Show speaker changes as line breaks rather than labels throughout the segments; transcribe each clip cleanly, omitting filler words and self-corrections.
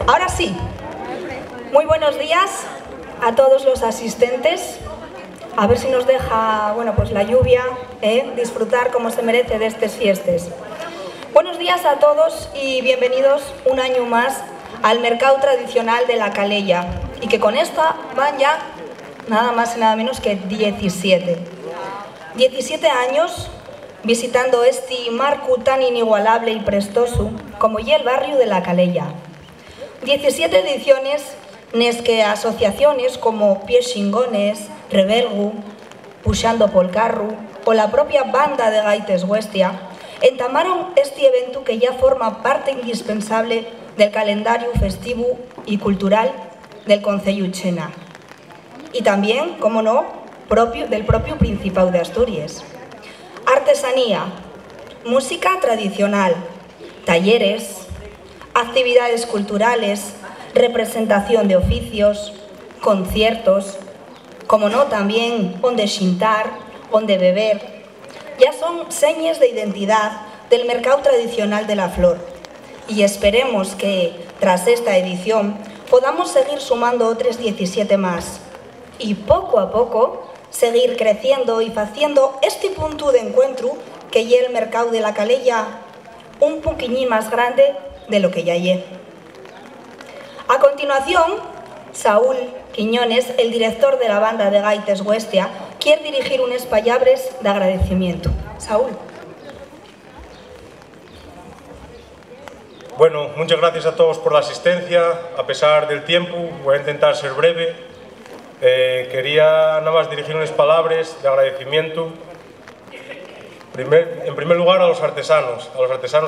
Ahora sí, muy buenos días a todos los asistentes. A ver si nos deja, bueno, pues la lluvia, disfrutar como se merece de estas fiestas. Buenos días a todos y bienvenidos un año más al mercado tradicional de la Calella. Y que con esta van ya nada más y nada menos que 17. 17 años visitando este marco tan inigualable y prestoso como y el barrio de la Calella. 17 ediciones nes que asociaciones como Pies Xingones, Rebelgu, Puxando pol Carru o la propia banda de Gaites Huestia entamaron este evento que ya forma parte indispensable del calendario festivo y cultural del Concello Chena. Y también, como no, del propio Principado de Asturias. Artesanía, música tradicional, talleres, actividades culturales, representación de oficios, conciertos, como no también onde xintar, onde beber, ya son señas de identidad del mercado tradicional de la flor. Y esperemos que, tras esta edición, podamos seguir sumando otras 17 más. Y poco a poco, seguir creciendo y haciendo este punto de encuentro que ya el mercado de la Calella un poquillín más grande de lo que ya es. A continuación, Saúl Quiñones, el director de la banda de Gaites Huestia, quiere dirigir unas palabras de agradecimiento. Saúl.
Bueno, muchas gracias a todos por la asistencia. A pesar del tiempo, voy a intentar ser breve. Quería nada más dirigir unas palabras de agradecimiento. En primer lugar a los artesanos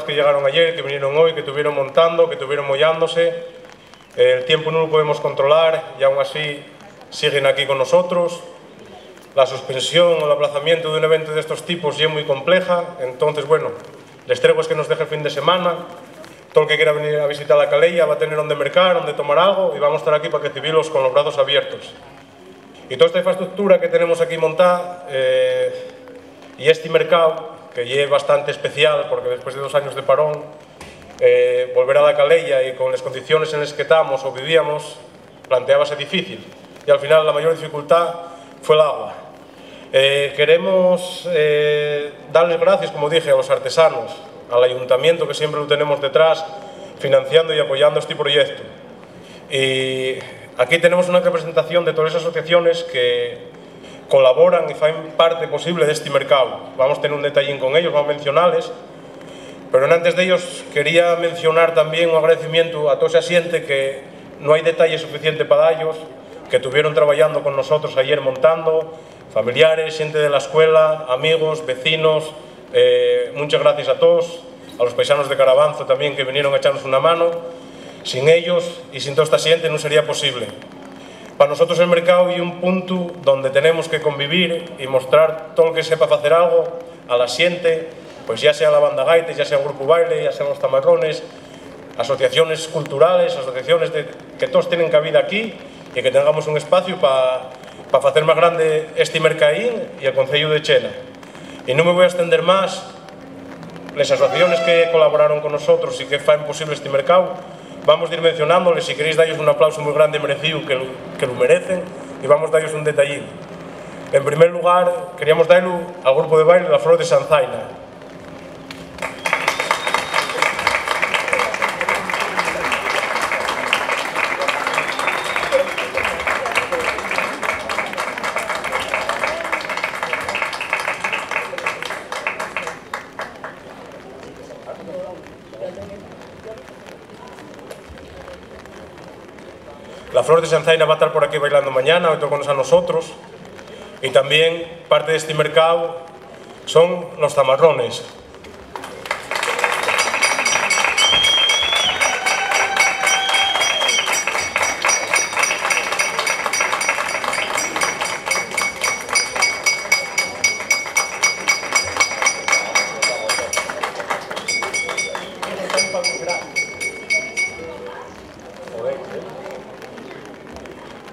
que llegaron ayer, que vinieron hoy, que estuvieron montando, que estuvieron mollándose. El tiempo no lo podemos controlar y aún así siguen aquí con nosotros. La suspensión o el aplazamiento de un evento de estos tipos ya es muy compleja, entonces bueno, les traigo es que nos deje el fin de semana. Todo el que quiera venir a visitar la Calella va a tener donde mercar, donde tomar algo y vamos a estar aquí para recibirlos con los brazos abiertos. Y toda esta infraestructura que tenemos aquí montada y este mercado, que es bastante especial porque después de 2 años de parón, volver a la Calella y con las condiciones en las que estamos o vivíamos planteábase difícil y al final la mayor dificultad fue el agua. Queremos darles gracias, como dije, a los artesanos, al ayuntamiento que siempre lo tenemos detrás financiando y apoyando este proyecto. Y aquí tenemos una representación de todas esas asociaciones que colaboran y hacen parte posible de este mercado. Vamos a tener un detallín con ellos, vamos a mencionarles. Pero antes de ellos quería mencionar también un agradecimiento a toda esa gente que no hay detalle suficiente para ellos, que estuvieron trabajando con nosotros ayer montando, familiares, gente de la escuela, amigos, vecinos. Muchas gracias a todos, a los paisanos de Carabanzo también que vinieron a echarnos una mano. Sin ellos y sin toda esta gente no sería posible. Para nosotros el mercado es un punto donde tenemos que convivir y mostrar todo el que sepa hacer algo a la gente, pues ya sea la banda Gaites, ya sea un grupo baile, ya sean los tamarrones, asociaciones culturales, asociaciones que todos tienen cabida aquí y que tengamos un espacio para hacer más grande este mercaín y el Concello de Chena. Y no me voy a extender más. Las asociaciones que colaboraron con nosotros y que hacen posible este mercado, vamos a ir mencionándoles. Si queréis darles un aplauso muy grande y merecido, que lo merecen, y vamos a darles un detallín. En primer lugar, queríamos darle al grupo de baile La Flor de Sanzaina. La Flor de Sanzaina va a estar por aquí bailando mañana, hoy tocándonos a nosotros. Y también parte de este mercado son los tamarrones.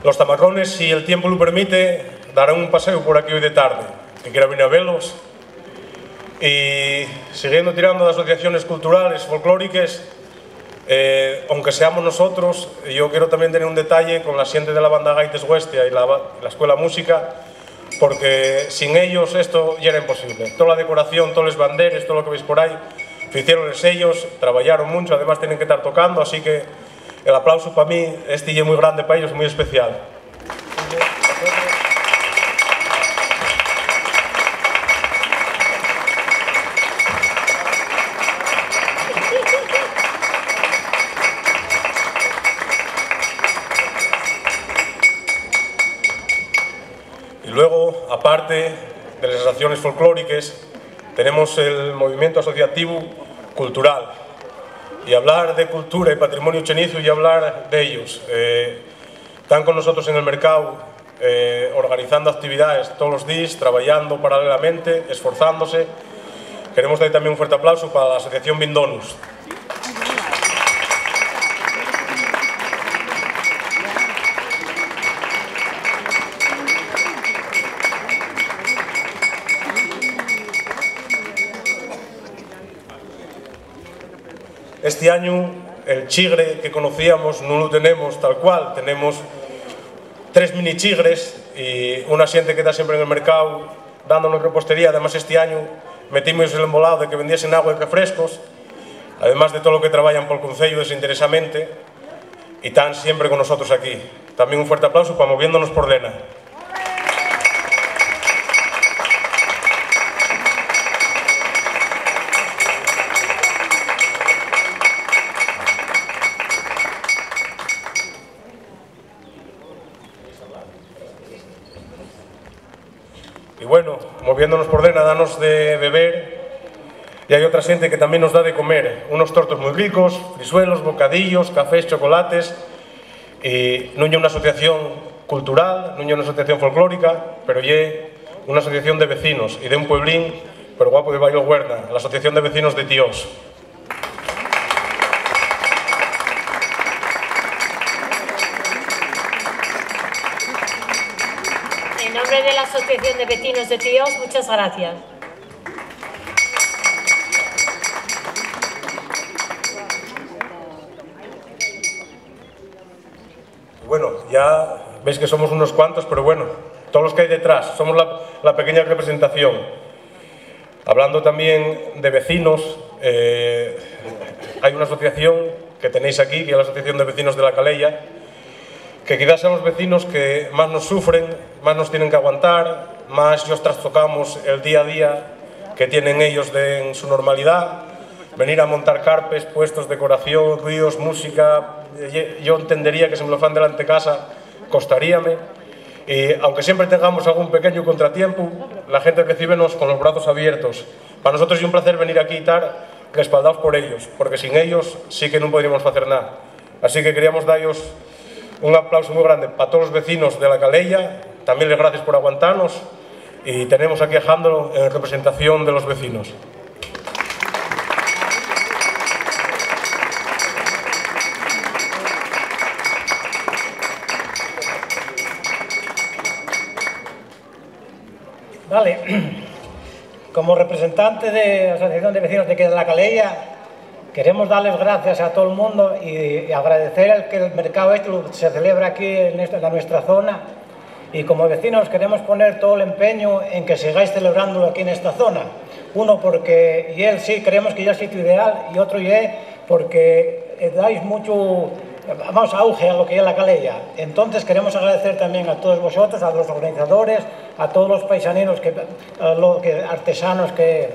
Los tamarrones, si el tiempo lo permite, darán un paseo por aquí hoy de tarde, que quiera venir a verlos. Y siguiendo tirando de asociaciones culturales, folclóricas, Aunque seamos nosotros, yo quiero también tener un detalle con la gente de la banda Gaites Huestia y la Escuela Música, porque sin ellos esto ya era imposible. Toda la decoración, todos los banderes, todo lo que veis por ahí, lo hicieron ellos, trabajaron mucho, además tienen que estar tocando, así que el aplauso para mí, este es muy grande para ellos, muy especial. Y luego, aparte de las asociaciones folclóricas, tenemos el movimiento asociativo cultural. Y hablar de cultura y patrimonio chenizo y hablar de ellos. Están con nosotros en el mercado, organizando actividades todos los días, trabajando paralelamente, esforzándose. Queremos dar también un fuerte aplauso para la asociación Vindonus. Este año el chigre que conocíamos no lo tenemos tal cual, tenemos 3 mini chigres y una gente que está siempre en el mercado dándonos repostería. Además este año metimos el embolado de que vendiesen agua y refrescos, además de todo lo que trabajan por el concello desinteresamente y están siempre con nosotros aquí. También un fuerte aplauso para Moviéndonos por Lena. Y bueno, Moviéndonos por Lena, danos de beber y hay otra gente que también nos da de comer. Unos tortos muy ricos, frisuelos, bocadillos, cafés, chocolates. Y no es una asociación cultural, no es una asociación folclórica, pero es una asociación de vecinos y de un pueblín, pero guapo de Bayo Huerna, la Asociación de Vecinos de Tíos.
En nombre de la Asociación de Vecinos de Tíos, muchas gracias.
Bueno, ya veis que somos unos cuantos, pero bueno, todos los que hay detrás, somos la pequeña representación. Hablando también de vecinos, hay una asociación que tenéis aquí, que es la Asociación de Vecinos de la Calella, que quizás son los vecinos que más nos sufren, más nos tienen que aguantar, más nos trastocamos el día a día que tienen ellos en su normalidad. Venir a montar carpes, puestos, decoración, ruidos, música, yo entendería que si me lo fan delante de casa costaríame. Y aunque siempre tengamos algún pequeño contratiempo, la gente recíbenos con los brazos abiertos. Para nosotros es un placer venir aquí y estar respaldados por ellos, porque sin ellos sí que no podríamos hacer nada. Así que queríamos daros un aplauso muy grande para todos los vecinos de la Calella, también les gracias por aguantarnos y tenemos aquí a Jandro en representación de los vecinos.
Vale, como representante de la Asociación de Vecinos de la Calella, queremos darles gracias a todo el mundo y agradecer que el mercado se celebra aquí en nuestra zona, y como vecinos queremos poner todo el empeño en que sigáis celebrándolo aquí en esta zona. Uno, porque y él sí creemos que ya es sitio ideal, y otro porque dais mucho auge a lo que es la Calella. Entonces queremos agradecer también a todos vosotros, a los organizadores, a todos los paisaninos, artesanos que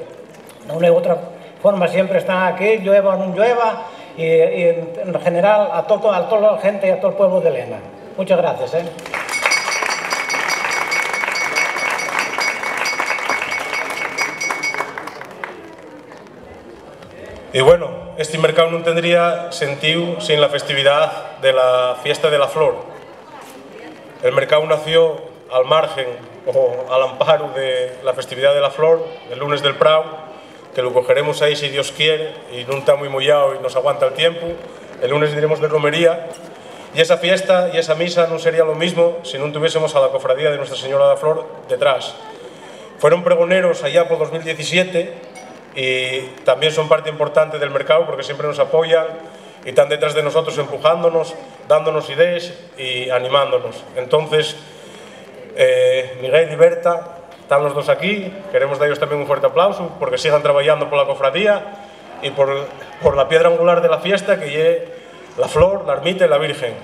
de una u otra forma siempre están aquí, llueva o no llueva, y en general a toda la gente y a todo el pueblo de Lena. Muchas gracias.
Y bueno, este mercado no tendría sentido sin la festividad de la Fiesta de la Flor. El mercado nació al margen o al amparo de la festividad de la Flor, el lunes del Prau, que lo cogeremos ahí si Dios quiere y no está muy mollado y nos aguanta el tiempo. El lunes iremos de romería y esa fiesta y esa misa no sería lo mismo si no tuviésemos a la cofradía de Nuestra Señora de la Flor detrás. Fueron pregoneros allá por 2017 y también son parte importante del mercado porque siempre nos apoyan y están detrás de nosotros empujándonos, dándonos ideas y animándonos. Entonces, Miguel y Berta están los dos aquí, queremos darles también un fuerte aplauso porque sigan trabajando por la cofradía y por la piedra angular de la fiesta, que es la flor, la ermita y la Virgen.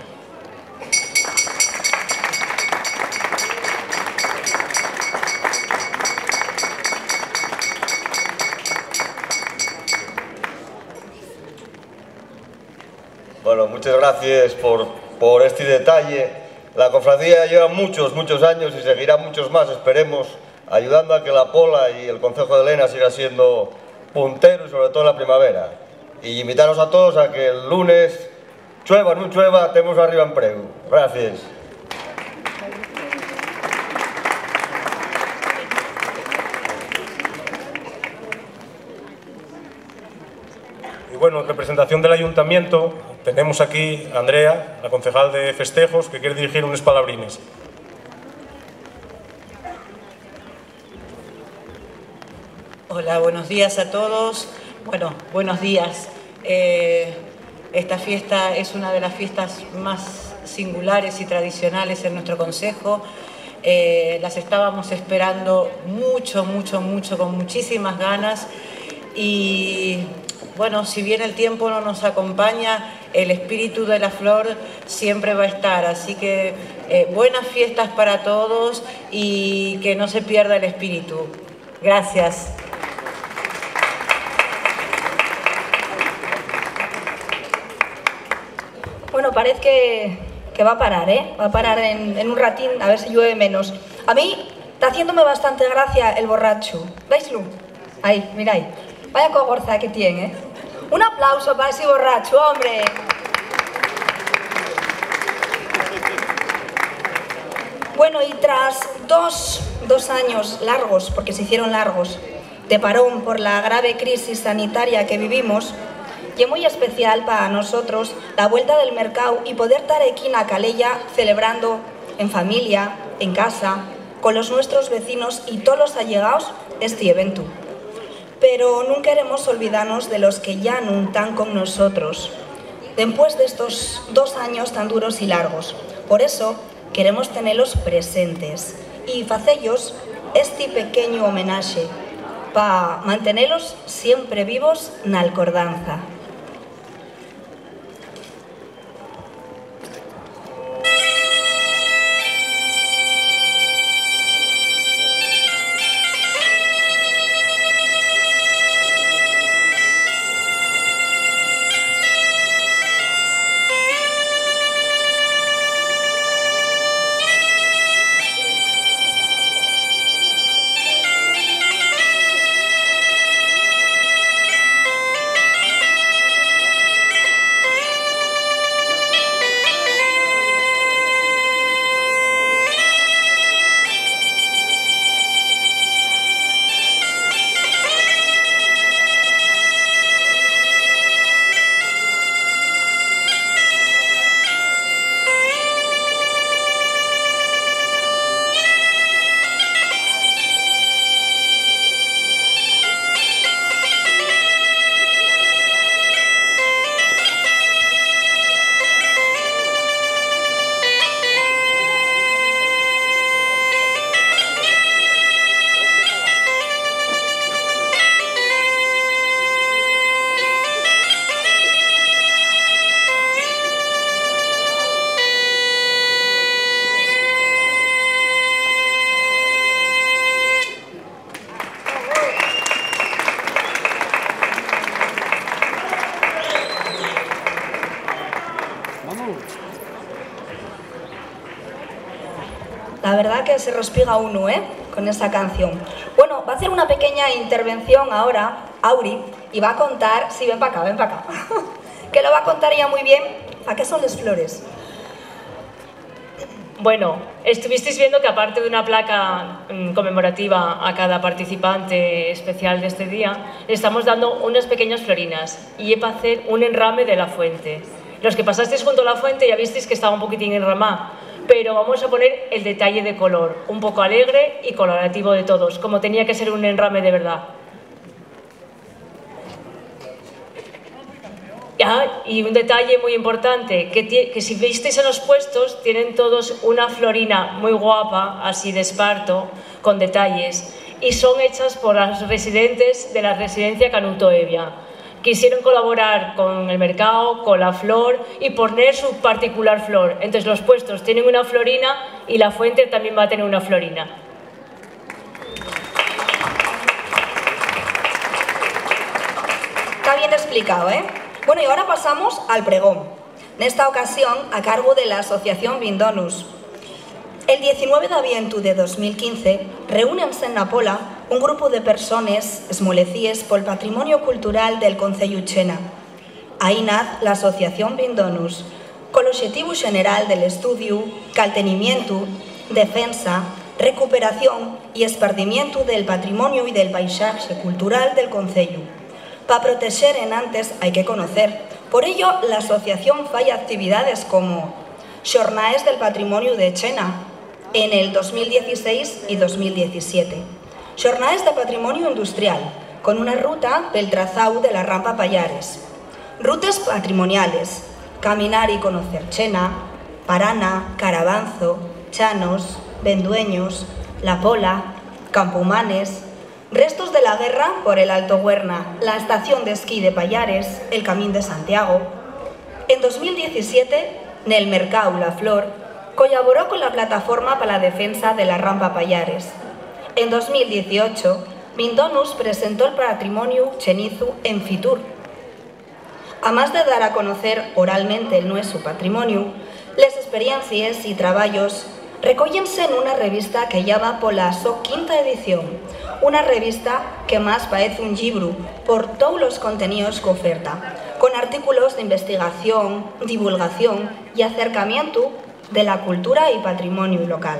Bueno, muchas gracias por este detalle. La cofradía lleva muchos años y seguirá muchos más, esperemos, ayudando a que la Pola y el Concejo de Lena siga siendo puntero y sobre todo en la primavera. Y invitaros a todos a que el lunes, llueva o no llueva, tenemos arriba empleo. Gracias.
Y bueno, en representación del Ayuntamiento tenemos aquí a Andrea, la concejal de festejos, que quiere dirigir unas palabrines.
Hola, buenos días a todos. Bueno, buenos días. Esta fiesta es una de las fiestas más singulares y tradicionales en nuestro concejo. Las estábamos esperando mucho, con muchísimas ganas. Y bueno, si bien el tiempo no nos acompaña, el espíritu de la flor siempre va a estar. Así que buenas fiestas para todos y que no se pierda el espíritu. Gracias.
Bueno, parece que va a parar, ¿eh? Va a parar en un ratín, a ver si llueve menos. A mí está haciéndome bastante gracia el borracho. ¿Veislo? Ahí, mira ahí. Vaya cogorza que tiene, ¿eh? Un aplauso para ese borracho, hombre. Bueno, y tras dos años largos, porque se hicieron largos, de parón por la grave crisis sanitaria que vivimos, y es muy especial para nosotros la vuelta del mercado y poder estar aquí en la Calella celebrando en familia, en casa, con los nuestros vecinos y todos los allegados este evento. Pero no queremos olvidarnos de los que ya no están con nosotros, después de estos 2 años tan duros y largos. Por eso queremos tenerlos presentes y hacerlos este pequeño homenaje para mantenerlos siempre vivos en la alcordanza. La verdad que se respiga uno, con esta canción. Bueno, va a hacer una pequeña intervención ahora, Auri, y va a contar, sí, ven para acá, que lo va a contar ella muy bien, ¿a qué son las flores?
Bueno, estuvisteis viendo que aparte de una placa conmemorativa a cada participante especial de este día, le estamos dando unas pequeñas florinas y es para hacer un enrame de la fuente. Los que pasasteis junto a la fuente ya visteis que estaba un poquitín enramada, pero vamos a poner el detalle de color, un poco alegre y colorativo de todos, como tenía que ser un enrame de verdad. Y un detalle muy importante, que si visteis en los puestos, tienen todos una florina muy guapa, así de esparto, con detalles, y son hechas por las residentes de la residencia Canuto Evia. Quisieron colaborar con el mercado, con la flor y poner su particular flor. Entonces los puestos tienen una florina y la fuente también va a tener una florina.
Está bien explicado, ¿eh? Bueno, y ahora pasamos al pregón, nesta ocasión a cargo de la Asociación Vindonus. El 19 de avientu de 2015 reúnense en Napola un grupo de persones esmolecíes pol patrimonio cultural del Concello Chena. Aí naz la Asociación Vindonus, col obxectivo general del estudio, caltenimiento, defensa, recuperación y esparcimiento del patrimonio y del paisaje cultural del Concello. Para proteger en antes hay que conocer. Por ello, la asociación fai actividades como Xornades del Patrimonio de Chena en el 2016 y 2017. Xornades de Patrimonio Industrial, con una ruta pel trazao de la Rampa Pallares. Rutas patrimoniales, caminar y conocer Chena, Parana, Carabanzo, Chanos, Vendueños, La Pola, Campomanes. Restos de la guerra por el Alto Huerna, la estación de esquí de Pallares, el Camín de Santiago. En 2017, Nel Mercau La Flor colaboró con la Plataforma para la Defensa de la Rampa Pallares. En 2018, Vindonus presentó el patrimonio chenizu en Fitur. Además de dar a conocer oralmente el nuestro patrimonio, las experiencias y trabajos recóllense en una revista que ya va por la quinta edición, una revista que más parece un libro por todos los contenidos que oferta, con artículos de investigación, divulgación y acercamiento de la cultura y patrimonio local.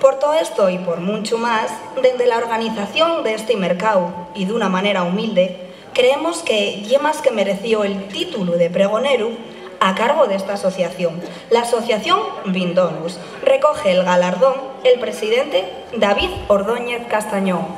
Por todo esto y por mucho más, desde la organización de este mercado y de una manera humilde, creemos que ya más que mereció el título de pregonero a cargo de esta asociación. La Asociación Vindonus recoge el galardón el presidente David Ordóñez Castañón.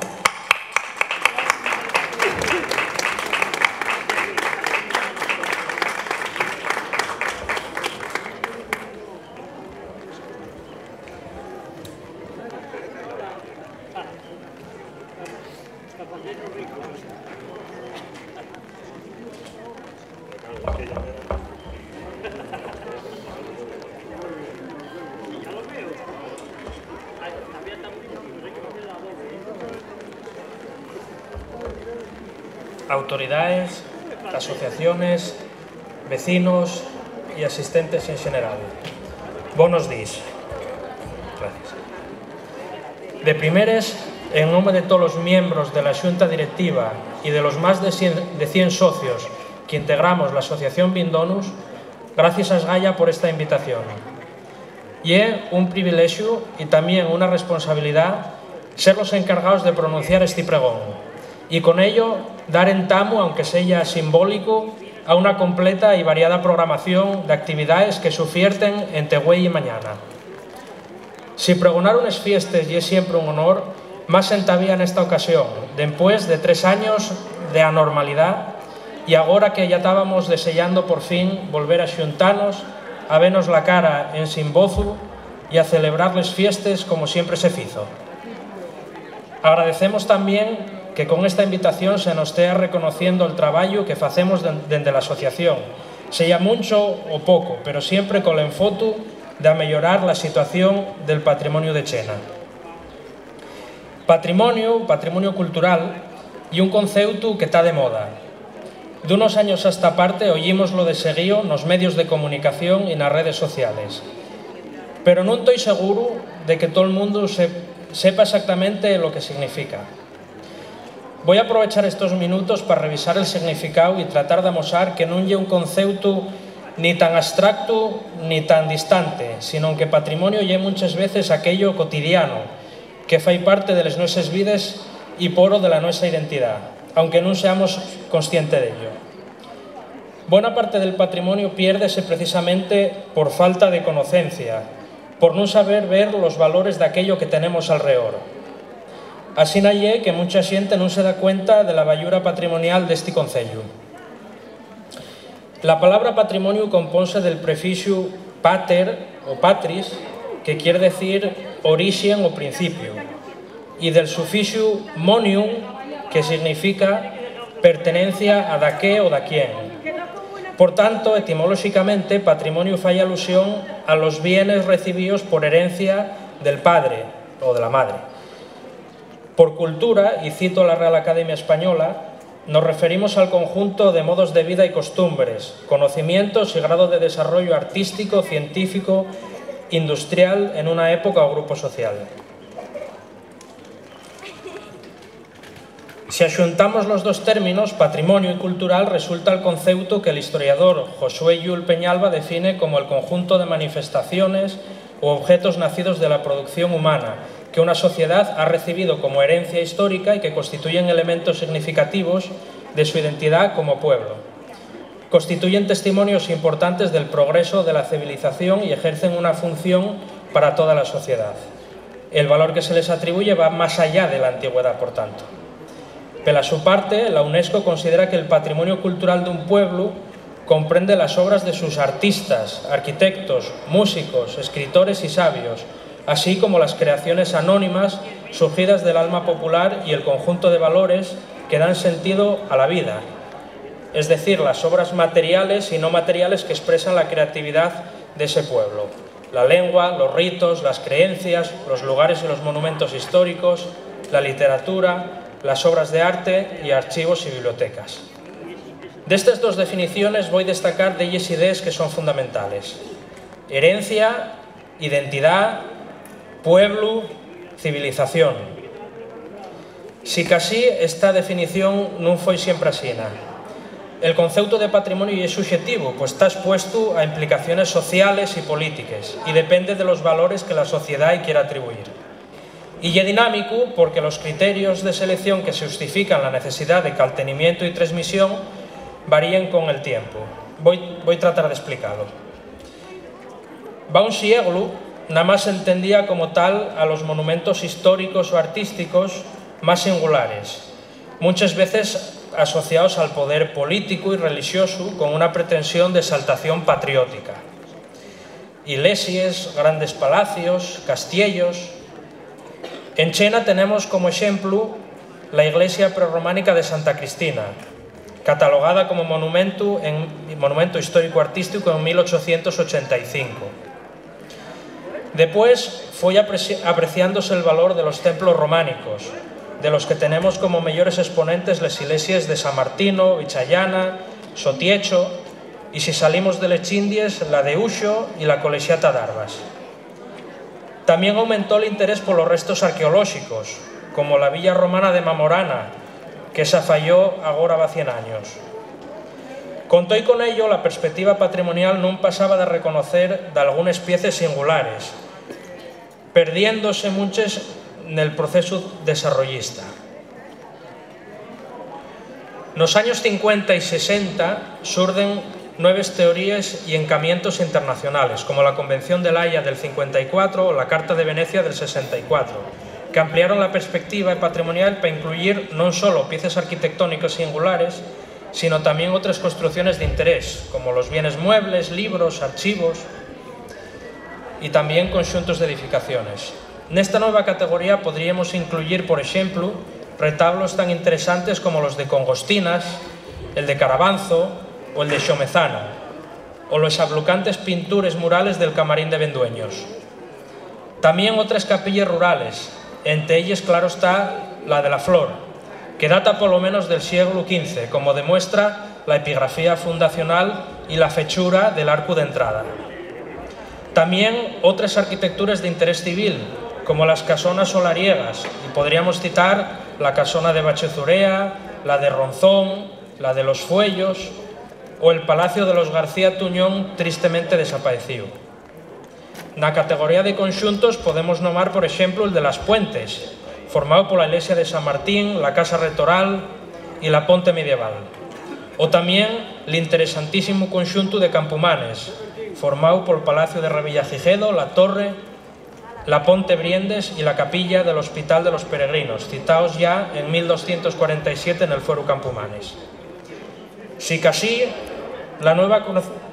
Autoridades, asociaciones, vecinos y asistentes en general. Buenos días. Gracias. De primeres, en nombre de todos los miembros de la Xunta Directiva y de los más de 100 socios que integramos la Asociación Vindonus, gracias a Esgaya por esta invitación. Y es un privilegio y también una responsabilidad ser los encargados de pronunciar este pregón y con ello dar entamo, aunque sea simbólico, a una completa y variada programación de actividades que sufierten entre güey y mañana. Si pregonar unas fiestas y es siempre un honor, más entavía en esta ocasión, después de 3 años de anormalidad y ahora que ya estábamos deseando por fin volver a xuntarnos, a vernos la cara en sin bozu y a celebrar las fiestas como siempre se fizo. Agradecemos también que con esta invitación se nos esté reconociendo el trabajo que facemos desde la asociación, sea mucho o poco, pero siempre con el enfoque de mejorar la situación del patrimonio de Chena. Patrimonio cultural, y un concepto que está de moda. De unos años a esta parte oímoslo de seguido nos medios de comunicación y nas redes sociales. Pero non estoy seguro de que todo el mundo sepa exactamente lo que significa. Voy a aprovechar estos minutos para revisar el significado y tratar de amosar que non é un concepto ni tan abstracto ni tan distante, sino que patrimonio é muchas veces aquello cotidiano que fai parte de las nuestras vidas y poro de la nuestra identidad, aunque no seamos conscientes de ello. Buena parte del patrimonio piérdese precisamente por falta de conocencia, por no saber ver los valores de aquello que tenemos alrededor. Así é que mucha xente non se da cuenta de la vallura patrimonial deste concello. La palabra patrimonio compónse del prefixo pater o patris, que quiere decir origen o principio, y del sufixo monium, que significa pertenencia a daqué o daquién. Por tanto, etimológicamente, patrimonio fai alusión a los bienes recibidos por herencia del padre o de la madre. Por cultura, y cito la Real Academia Española, nos referimos al conjunto de modos de vida y costumbres, conocimientos y grado de desarrollo artístico, científico, industrial en una época o grupo social. Si axuntamos los dos términos, patrimonio y cultural, resulta el concepto que el historiador Josué Llull Peñalba define como el conjunto de manifestaciones o objetos nacidos de la producción humana que una sociedad ha recibido como herencia histórica y que constituyen elementos significativos de su identidad como pueblo. Constituyen testimonios importantes del progreso de la civilización y ejercen una función para toda la sociedad. El valor que se les atribuye va más allá de la antigüedad, por tanto. Pela su parte, la UNESCO considera que el patrimonio cultural de un pueblo comprende las obras de sus artistas, arquitectos, músicos, escritores y sabios, así como las creaciones anónimas surgidas del alma popular y el conjunto de valores que dan sentido a la vida, es decir, las obras materiales y no materiales que expresan la creatividad de ese pueblo, la lengua, los ritos, las creencias, los lugares y los monumentos históricos, la literatura, las obras de arte y archivos y bibliotecas. De estas dos definiciones voy a destacar de ellas ideas que son fundamentales: herencia, identidad, pueblo, civilización. Si casi esta definición non foi sempre asina. El concepto de patrimonio é subjetivo, pues está expuesto a implicaciones sociales y políticas y depende de los valores que la sociedad quiera atribuir. Y é dinámico porque los criterios de selección que justifican la necesidad de caltenimiento y transmisión varían con el tiempo. Voy a tratar de explicarlo. Va un siglo, nada más se entendía como tal a los monumentos históricos o artísticos más singulares, muchas veces asociados al poder político y religioso con una pretensión de exaltación patriótica. Iglesias, grandes palacios, castillos. En China tenemos como ejemplo la iglesia prerrománica de Santa Cristina, catalogada como monumento histórico-artístico en 1885. Después fue apreciándose el valor de los templos románicos, de los que tenemos como mayores exponentes las iglesias de San Martino, Vichayana, Sotiecho, y si salimos de les Indies, la de Uxo y la Colegiata d'Arbas. También aumentó el interés por los restos arqueológicos, como la villa romana de Mamorana, que se falló agora va 100 años. Con todo y con ello, la perspectiva patrimonial no pasaba de reconocer de algunas piezas singulares, perdiéndose muchas en el proceso desarrollista. En los años 50 y 60 surgen nuevas teorías y encamientos internacionales, como la Convención de La Haya del 54 o la Carta de Venecia del 64, que ampliaron la perspectiva patrimonial para incluir no solo piezas arquitectónicas singulares, sino también otras construcciones de interés, como los bienes muebles, libros, archivos y también conjuntos de edificaciones. En esta nueva categoría podríamos incluir, por ejemplo, retablos tan interesantes como los de Congostinas, el de Carabanzo o el de Xomezana, o los ablucantes pinturas murales del Camarín de Vendueños. También otras capillas rurales, entre ellas, claro está, la de la Flor, que data por lo menos del siglo XV, como demuestra la epigrafía fundacional y la fechura del arco de entrada. También otras arquitecturas de interés civil, como las casonas solariegas, y podríamos citar la casona de Bachezurea, la de Ronzón, la de los Fuellos, o el Palacio de los García Tuñón, tristemente desaparecido. En la categoría de conjuntos podemos nombrar, por ejemplo, el de las Puentes, formado por la iglesia de San Martín, la casa rectoral y la ponte medieval. O también el interesantísimo conjunto de Campomanes, formado por el Palacio de Revillagigedo, la Torre, la Ponte Briendes y la capilla del Hospital de los Peregrinos, citados ya en 1247 en el Fuero Campomanes. Si casi, la nueva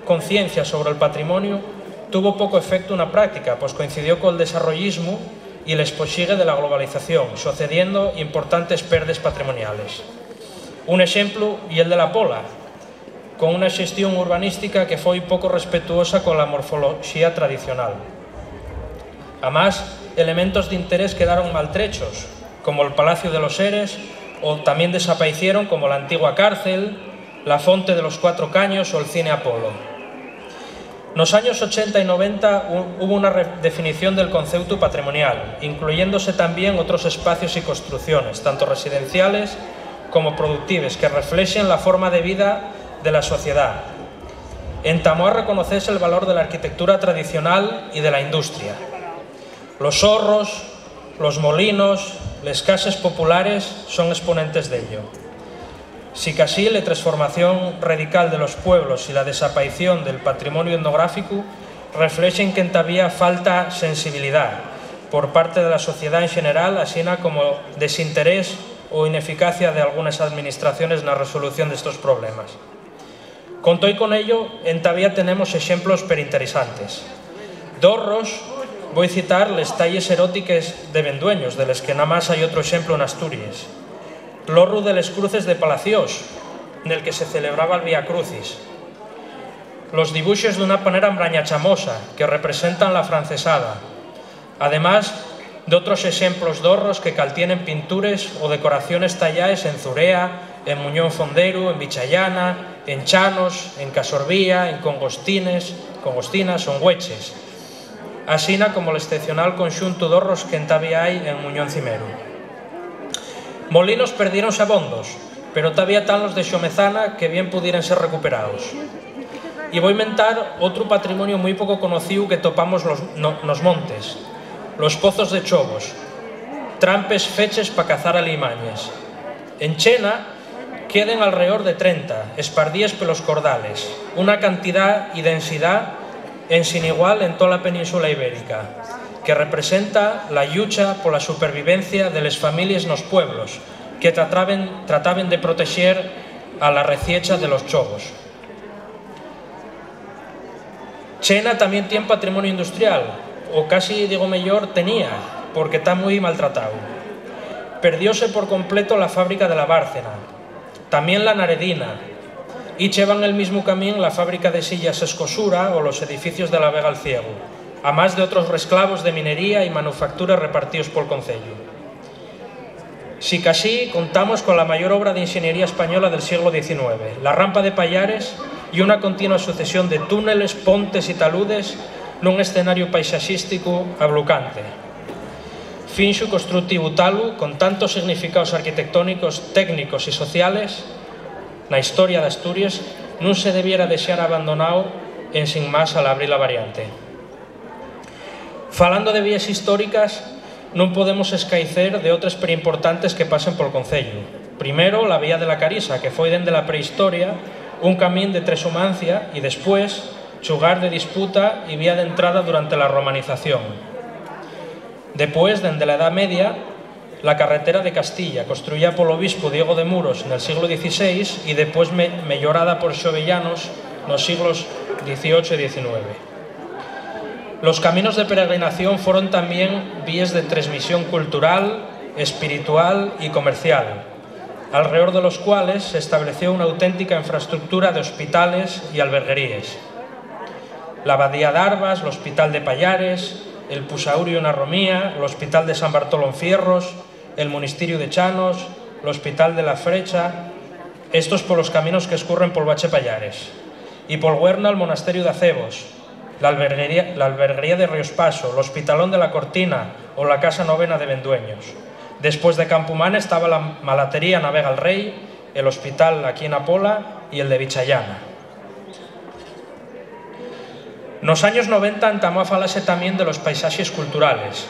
conciencia sobre el patrimonio tuvo poco efecto en la práctica, pues coincidió con el desarrollismo y el espoxigue de la globalización, sucediendo importantes perdes patrimoniales. Un exemplo é el de la Pola, con unha xestión urbanística que foi pouco respetuosa con a morfoloxía tradicional. Además, elementos de interés quedaron maltrechos, como el Palacio de los Seres, o también desaparecieron como la antigua cárcel, la Fonte de los Cuatro Caños o el Cine Apolo. Nos años 80 y 90 hubo una redefinición del concepto patrimonial, incluyéndose también otros espacios y construcciones, tanto residenciales como productives, que reflejen la forma de vida de la sociedad. Entamó a reconocerse el valor de la arquitectura tradicional y de la industria. Los horros, los molinos, las casas populares son exponentes de ello. Si casi la transformación radical de los pueblos y la desaparición del patrimonio etnográfico reflejan que todavía falta sensibilidad por parte de la sociedad en general, así como desinterés o ineficacia de algunas administraciones en la resolución de estos problemas. Con todo y con ello, todavía tenemos ejemplos perinteresantes. D'Orros, voy a citar les talles erótiques de Vendueños, de los que nada más hay otro ejemplo en Asturias. L'horro de les Cruces de Palacios, en el que se celebraba el Vía Crucis. Los dibujos de una panera embrañachamosa, que representan la francesada. Además de otros ejemplos d'horros que caltienen pinturas o decoraciones talladas en Zurea, en Muñón Fondero, en Vichayana, en Chanos, en Casorbía, en Congostinas o en Hueches, así como el excepcional conxunto d'horros que todavía hay en Muñón Cimero. Molinos perdieronse abondos, pero todavía están los de Xomezana que bien pudieran ser recuperados. Y voy a inventar otro patrimonio muy poco conocido que topamos nos montes, los pozos de Chobos, trampes feches para cazar alimañes. En Chena queden alrededor de 30, espardíes pelos cordales, una cantidad y densidad en sin igual en toda la península ibérica, que representa la lucha por la supervivencia de las familias nos pueblos, que trataban de proteger a la reciecha de los chobos. Chena también tiene patrimonio industrial, o casi digo mejor tenía, porque está muy maltratado. Perdióse por completo la fábrica de la Bárcena, también la Naredina, y llevan el mismo camino la fábrica de sillas Escosura o los edificios de la Vega al Ciego, a más de otros resclavos de minería y manufactura repartidos por el concello. Si casi contamos con la mayor obra de ingeniería española del siglo XIX, la rampa de Pallares y una continua sucesión de túneles, pontes y taludes en un escenario paisajístico ablucante. Finxo constructivo talu con tantos significados arquitectónicos, técnicos y sociales na historia de Asturias non se debiera deixar abandonado en sin más al abrir la variante. Falando de vías históricas, non podemos escaecer de outras preimportantes que pasen polo concello. Primeiro, la vía de la Carisa, que foi dende la prehistoria un camín de transhumancia e despois chugar de disputa e vía de entrada durante la romanización. Despois, dende la Edad Media, la carretera de Castilla, construida por el obispo Diego de Muros en el siglo XVI y después mejorada por xovellanos en los siglos XVIII y XIX. Los caminos de peregrinación fueron también vías de transmisión cultural, espiritual y comercial, alrededor de los cuales se estableció una auténtica infraestructura de hospitales y alberguerías. La Abadía d'Arbas, el Hospital de Pallares, el Pusaurio en Arromía, el Hospital de San Bartolo en Fierros, el Monasterio de Chanos, el Hospital de la Frecha, estos por los caminos que escurren por Bache Pallares. Y por Huerna el Monasterio de Acebos, la alberguería de Ríos Paso, el Hospitalón de la Cortina o la Casa Novena de Vendueños. Después de Campumán estaba la Malatería Navega el Rey, el Hospital aquí en Apola y el de Vichayana. En los años 90 entamó a falarse también de los paisajes culturales.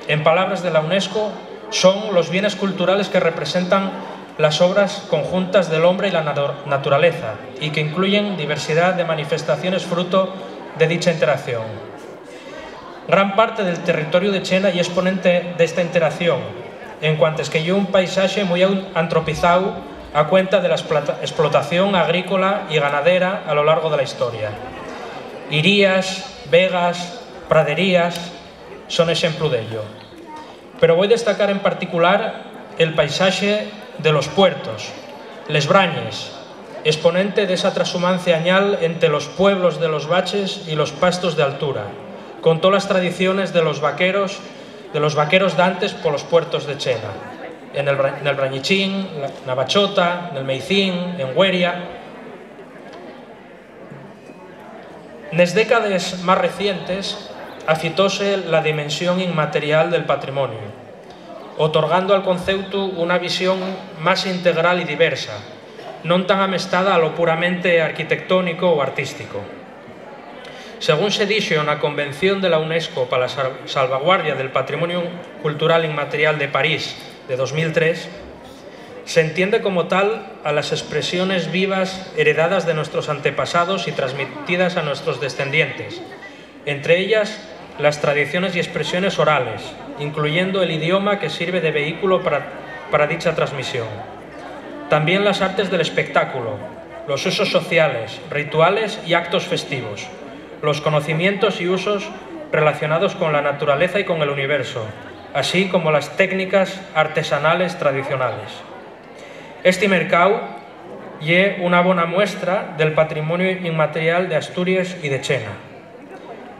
En palabras de la UNESCO, son los bienes culturales que representan las obras conjuntas del hombre y la naturaleza y que incluyen diversidad de manifestaciones fruto de dicha interacción. Gran parte del territorio de Chena y exponente de esta interacción, en cuanto es que hay un paisaje muy antropizado a cuenta de la explotación agrícola y ganadera a lo largo de la historia. Irías, vegas, praderías son exemplo dello. Pero voy a destacar en particular el paisaje de los puertos, les Brañes, exponente de esa transhumancia añal entre los pueblos de los baches y los pastos de altura, con todas las tradiciones de los vaqueros dantes por los puertos de Chena, en el Brañichín, na Bachota, en el Meicín, en Hueria. Nes décadas más recientes afitóse la dimensión inmaterial del patrimonio, otorgando al concepto una visión más integral y diversa, non tan amestada a lo puramente arquitectónico o artístico. Según se dixo na Convención de la UNESCO para la salvaguardia del patrimonio cultural inmaterial de París de 2003, se entiende como tal a las expresiones vivas heredadas de nuestros antepasados y transmitidas a nuestros descendientes, entre ellas las tradiciones y expresiones orales, incluyendo el idioma que sirve de vehículo para dicha transmisión. También las artes del espectáculo, los usos sociales, rituales y actos festivos, los conocimientos y usos relacionados con la naturaleza y con el universo, así como las técnicas artesanales tradicionales. Este mercado lle una bona muestra del patrimonio inmaterial de Asturias y de Chena.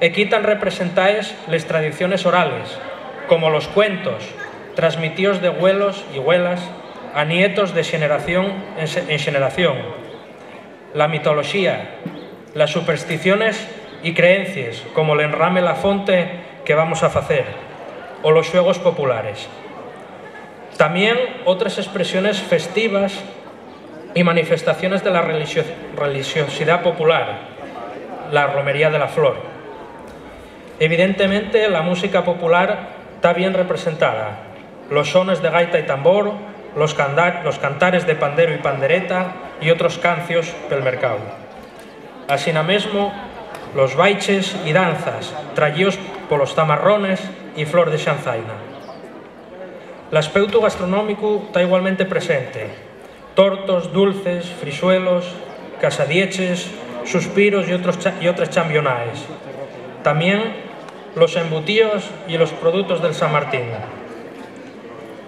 Aquí tan representadas las tradiciones orales, como los cuentos, transmitidos de abuelos y abuelas a nietos de generación en generación, la mitología, las supersticiones y creencias, como el enrame la fonte que vamos a hacer, o los juegos populares. También otras expresiones festivas y manifestaciones de la religiosidad popular, la romería de la flor. Evidentemente, la música popular está bien representada. Los sones de gaita y tambor, los cantares de pandero y pandereta y otros cancios pel mercado. Así mesmo, los baiches y danzas traídos por los tamarrones y flor de xanzaina. L'aspecto gastronómico está igualmente presente. Tortos, dulces, frisuelos, casadieches, suspiros y otras chambionaes. También los embutidos y los productos del San Martín.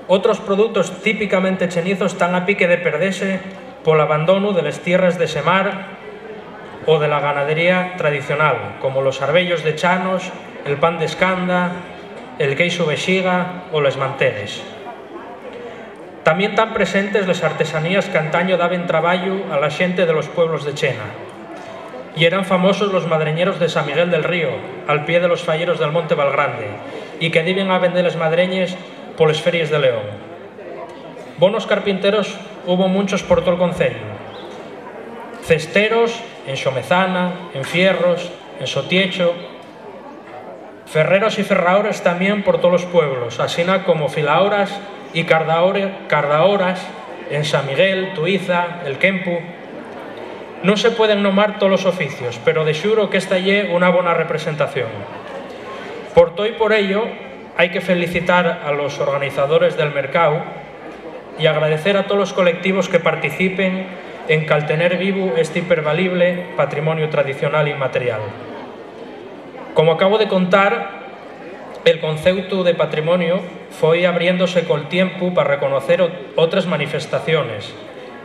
Otros productos típicamente chenizos están a pique de perderse por el abandono de las tierras de semar o de la ganadería tradicional, como los arbellos de chanos, el pan de escanda, el queixo vexiga o les manteles. También están presentes las artesanías que antaño daban traballo a la xente de los pueblos de Chena. Y eran famosos los madreñeros de San Miguel del Río, al pie de los falleros del Monte Valgrande, y que diben a vender las madreñes por las ferias de León. Bonos carpinteros hubo muchos por todo el concello. Cesteros en Xomezana, en Fierros, en Sotiecho. Ferreros y ferraores también por todos los pueblos, así como filahoras y cardahoras en San Miguel, Tuiza, El Quempu. No se pueden nomar todos los oficios, pero de xuro que esta lle una buena representación. Por todo y por ello, hay que felicitar a los organizadores del mercado y agradecer a todos los colectivos que participen en caltener vivo este hipervalible patrimonio tradicional inmaterial. Como acabo de contar, el concepto de patrimonio foi abriéndose col tiempo para reconocer otras manifestaciones,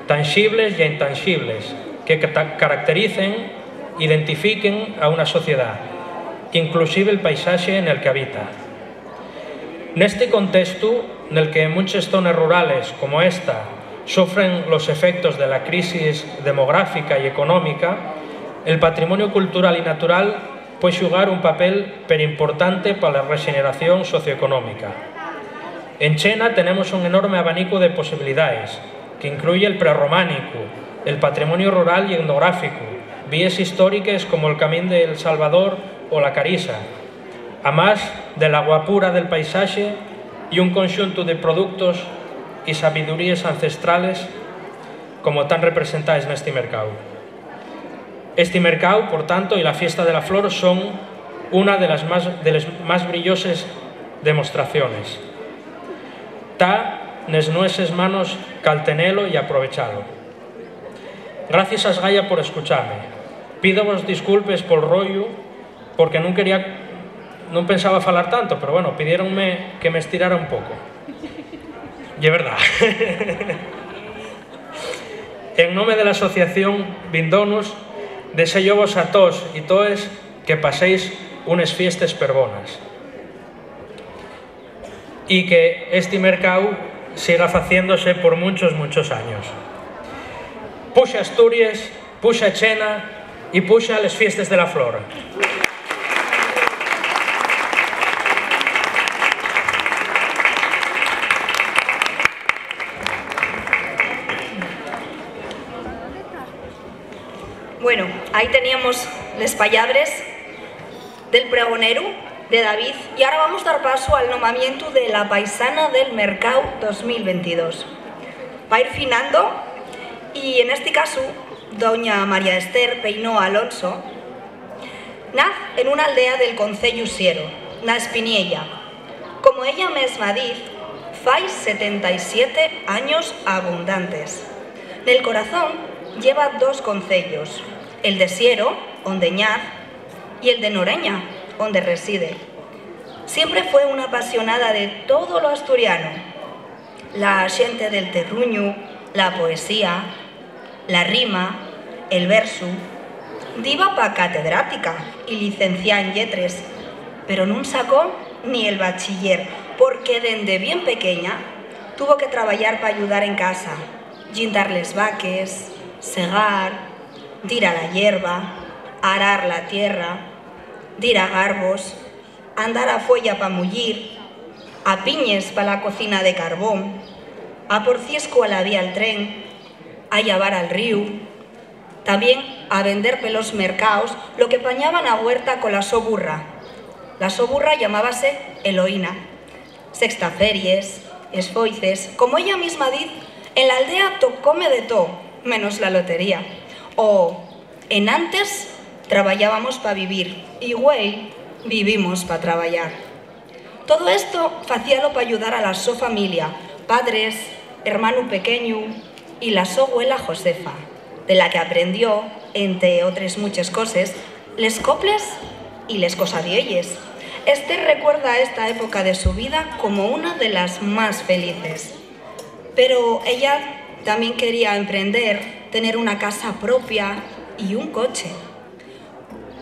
tangibles e intangibles, que caractericen, identifiquen a una sociedad, inclusive el paisaje en el que habita. Neste contexto, en el que muchas zonas rurales como esta sufren los efectos de la crisis demográfica y económica, el patrimonio cultural y natural puede jugar un papel importante para la regeneración socioeconómica. En Chena tenemos un enorme abanico de posibilidades, que incluye el prerrománico, el patrimonio rural y etnográfico, vías históricas como el Camín de El Salvador o la Carisa, además de la guapura del paisaje y un conjunto de productos y sabidurías ancestrales como están representadas en este mercado. Este mercado, por tanto, y la Fiesta de la Flor son una de las más brillosas demostraciones. Está nes nueses manos caltenelo e aprovechalo. Gracias a Gaia por escucharme. Pídovos disculpes por rollo, porque non pensaba falar tanto, pero bueno, pidieronme que me estirara un pouco. E é verdad. En nome da asociación Vindonos, desexovos a todos e toes que paséis unes fiestas perbonas e que este mercado siga facéndose por muchos años. Puxa Asturias, puxa Chena e puxa les fiestas de la flor.
Bueno, ahí teníamos les palabras del pregonero, de David, y ahora vamos a dar paso al nombramiento de la paisana del Mercado 2022. Va a ir finando, y en este caso, doña María Esther Peinó Alonso nace en una aldea del concello Siero, na Espiniella. Como ella mesma diz, fai 77 años abundantes. Nel corazón lleva 2 concellos, el de Siero, onde ñaz, y el de Noreña, donde reside. Siempre fue una apasionada de todo lo asturiano, la xente del terruño, la poesía, la rima, el verso. Diva pa catedrática y licenciada en lletres, pero non sacó ni el bachiller, porque dende bien pequeña tuvo que traballar para ayudar en casa, llintar les vaques, segar, dir a la hierba, arar la tierra, dir a garbos, andar a folla pa mullir, a piñes pa la cocina de carbón, a porciesco a la vía al tren, a llavar al río, también a vender pelos mercaos lo que pañaban a huerta con la so burra. La so burra llamábase Eloína. Sextaferes, esfoices, como ella misma dice, en la aldea tocóme de todo, menos la lotería. O, en antes, traballábamos para vivir, y güey, vivimos para traballar. Todo esto facíalo para ayudar a la so familia, padres, hermano pequeño y la so abuela Josefa, de la que aprendió, entre otras muchas cosas, les coples y les cosadielles. Esther recuerda esta época de su vida como una de las más felices. Pero ella también quería emprender, tener una casa propia y un coche.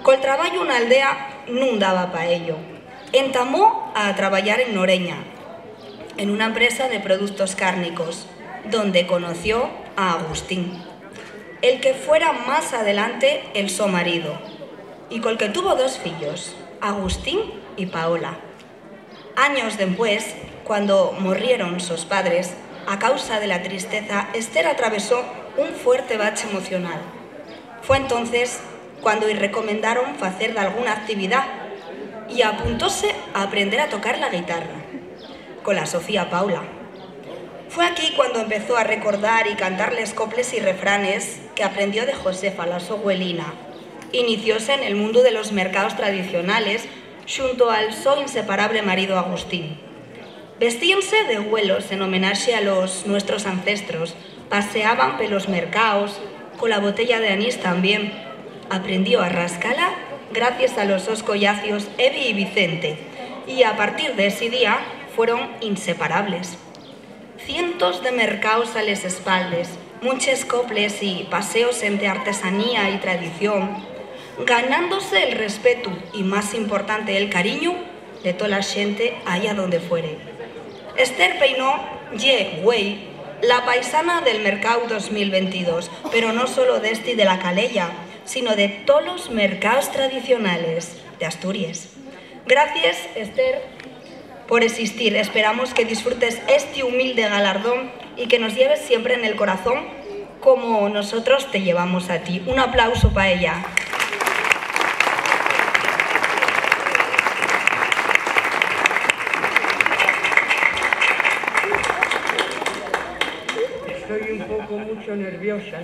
Col traballo una aldea non daba para ello. Entamó a traballar en Noreña, en una empresa de productos cárnicos, donde conoció a Agustín, el que fuera más adelante el su marido, y col que tuvo 2 fillos, Agustín y Paola. Años después, cuando murieron sus padres, a causa de la tristeza, Esther atravesó un fuerte bache emocional. Fue entonces cuando le recomendaron hacer de alguna actividad y apuntóse a aprender a tocar la guitarra con la Sofía Paula. Fue aquí cuando empezó a recordar y cantarles coples y refranes que aprendió de Josefa, la su abuelina. Inicióse en el mundo de los mercados tradicionales junto al so inseparable marido Agustín. Vestíanse de vuelos en homenaje a nuestros ancestros, paseaban por los mercados, con la botella de anís también. Aprendió a rascala gracias a los dos collacios Evi y Vicente, y a partir de ese día fueron inseparables. Cientos de mercados a les espaldes, muchos coples y paseos entre artesanía y tradición, ganándose el respeto y, más importante, el cariño de toda la gente allá donde fuere. Esther Peinó ye, güey, la paisana del Mercado 2022, pero no solo de este y de la Calella, sino de todos los mercados tradicionales de Asturias. Gracias, Esther, por existir. Esperamos que disfrutes este humilde galardón y que nos lleves siempre en el corazón como nosotros te llevamos a ti. Un aplauso para ella.
Estoy un poco mucho nerviosa,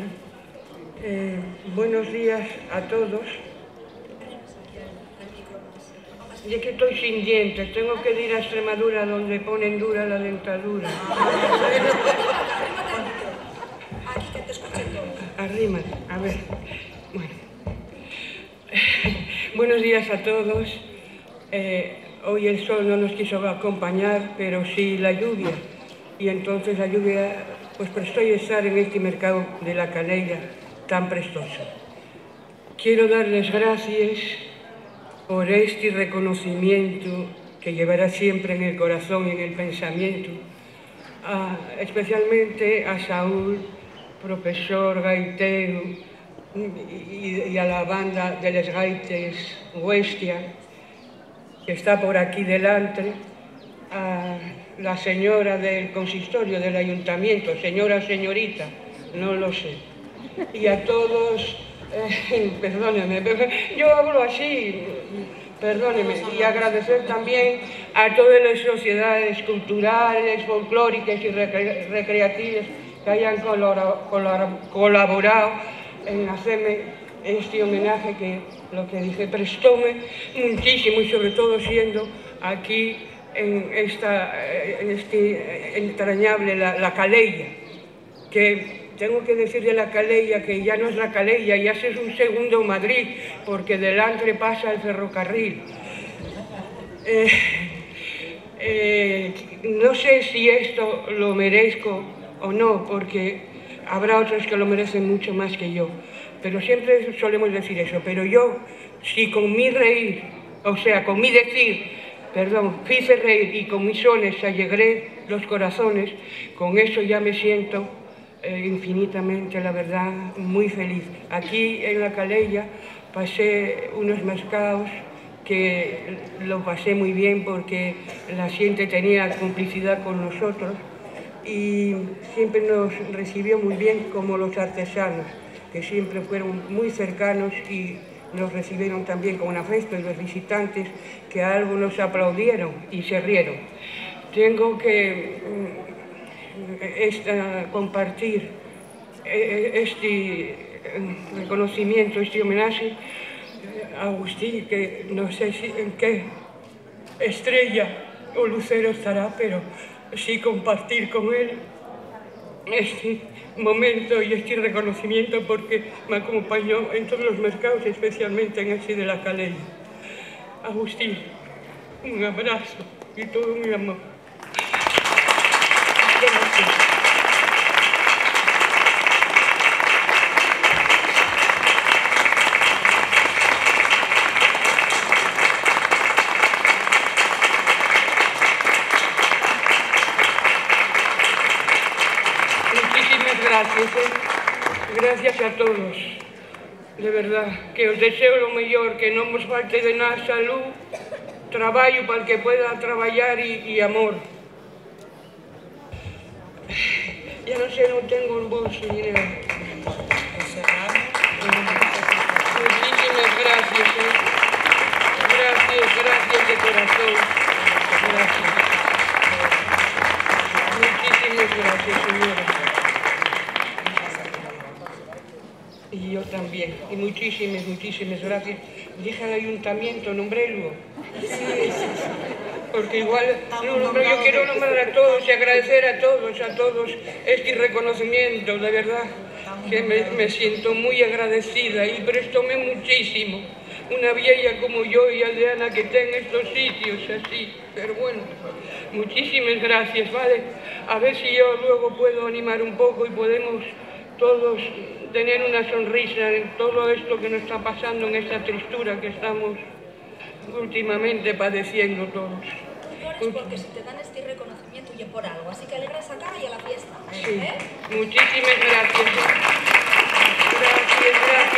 Buenos días a todos. Y es que estoy sin dientes, tengo que ir a Extremadura donde ponen dura la dentadura.
Aquí que te escuchen todos.
Arrímate, a ver. Bueno. Buenos días a todos. Hoy el sol no nos quiso acompañar, pero sí la lluvia. Y entonces la lluvia pues prestó estar en este mercado de la Calella tan prestoso. Quiero darles gracias por este reconocimiento que llevará siempre en el corazón y en el pensamiento, especialmente a Saúl, profesor gaitero, y a la banda de Les Gaites Huestia, que está por aquí delante, a la señora del consistorio del ayuntamiento, señora, señorita, no lo sé, y a todos, perdónenme, yo hablo así, perdónenme, y agradecer también a todas las sociedades culturales, folclóricas y recreativas que hayan colaborado en hacerme este homenaje que, lo que dije, prestóme muchísimo, y sobre todo siendo aquí en este entrañable la Calella, que tengo que decir de la Calella que ya no es la Calella, ya es un segundo Madrid, porque delante pasa el ferrocarril. No sé si esto lo merezco o no, porque habrá otros que lo merecen mucho más que yo, pero siempre solemos decir eso. Pero yo, si con mi reír, o sea, con mi decir, perdón, hice reír y con mis sones alegré los corazones, con eso ya me siento infinitamente, la verdad, muy feliz. Aquí en la Calella pasé unos mercados que lo pasé muy bien porque la gente tenía complicidad con nosotros y siempre nos recibió muy bien, como los artesanos, que siempre fueron muy cercanos y nos recibieron también con afecto, y los visitantes que a algo nos aplaudieron y se rieron. Tengo que compartir este reconocimiento, este homenaje a Agustín, que no sé en qué estrella o lucero estará, pero sí compartir con él este momento y este reconocimiento, porque me acompañó en todos los mercados, especialmente en este de la Calella. Agustín, un abrazo y todo mi amor. Gracias. Gracias a todos, de verdad, que os deseo lo mejor, que no nos falte de nada salud, trabajo para el que pueda trabajar y amor. Ya no sé, no tengo un bolso ni nada. Muchísimas gracias, gracias de corazón, gracias. Muchísimas gracias, señora. Y yo también, y muchísimas gracias. Dije al ayuntamiento, nombrélo. Sí. Porque igual, yo quiero nombrar a todos y agradecer a todos este reconocimiento, de verdad, que me siento muy agradecida y prestóme muchísimo. Una vieja como yo y aldeana que tenga estos sitios así, pero bueno, muchísimas gracias, ¿vale? A ver si yo luego puedo animar un poco y podemos todos tener una sonrisa en todo esto que nos está pasando, en esta tristura que estamos últimamente padeciendo todos.
Porque si te dan este reconocimiento y es por algo, así que alegras acá y a la fiesta.
Sí, muchísimas gracias. Gracias, salud.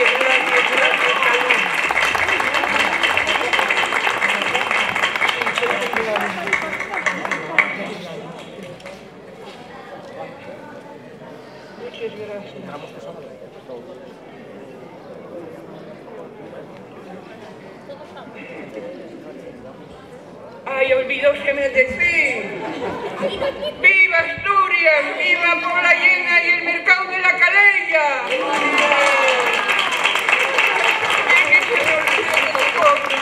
Muchas gracias. Ay, olvidóseme de decir. ¡Viva Asturias! ¡Viva por la llena y el mercado de la Calella! Es que se me olvidó un poco, hombre.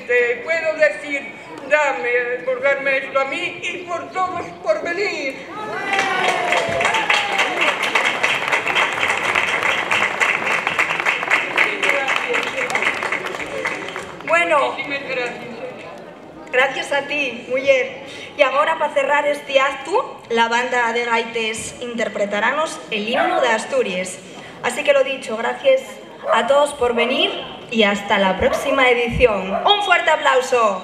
gente. Puedo decir, dame por darme esto a mí y por todos por venir.
Bueno, gracias a ti, muller. Y agora, para cerrar este acto, la banda de gaites interpretaránnos el himno de Asturias. Así que lo dicho, gracias a todos por venir y hasta la próxima edición. ¡Un fuerte aplauso!